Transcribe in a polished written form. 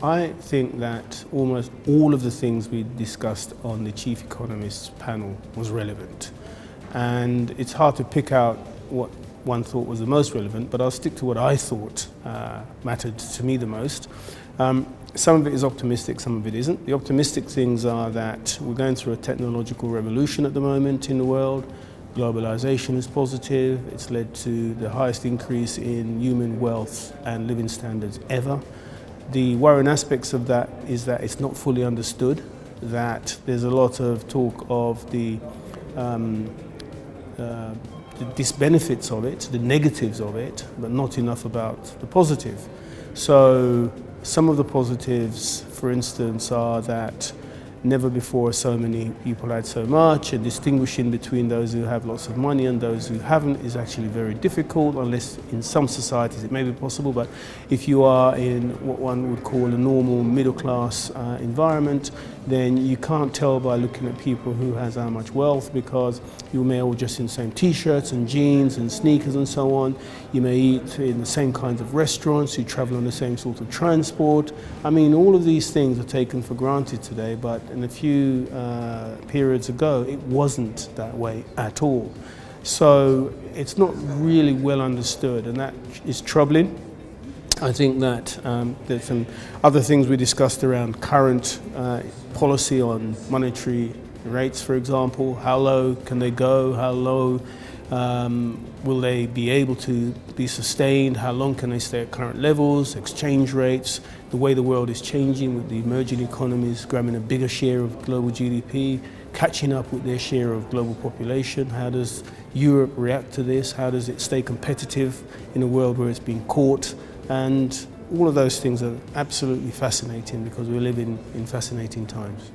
I think that almost all of the things we discussed on the chief economist's panel was relevant. And it's hard to pick out what one thought was the most relevant, but I'll stick to what I thought mattered to me the most. Some of it is optimistic, some of it isn't. The optimistic things are that we're going through a technological revolution at the moment in the world. Globalization is positive. It's led to the highest increase in human wealth and living standards ever. The worrying aspects of that is that it's not fully understood, that there's a lot of talk of the disbenefits of it, the negatives of it, but not enough about the positive. So some of the positives, for instance, are that never before so many people had so much, and distinguishing between those who have lots of money and those who haven't is actually very difficult, unless in some societies it may be possible. But if you are in what one would call a normal middle class environment, then you can't tell by looking at people who has how much wealth, because you may all just in the same t-shirts and jeans and sneakers and so on. You may eat in the same kinds of restaurants, you travel on the same sort of transport. I mean, all of these things are taken for granted today, but in a few periods ago, it wasn't that way at all. So it's not really well understood, and that is troubling. I think that there's some other things we discussed around current policy on monetary rates, for example. How low can they go? How low will they be able to be sustained? How long can they stay at current levels? Exchange rates, the way the world is changing with the emerging economies grabbing a bigger share of global GDP, catching up with their share of global population. How does Europe react to this? How does it stay competitive in a world where it's being caught? And all of those things are absolutely fascinating, because we live in fascinating times.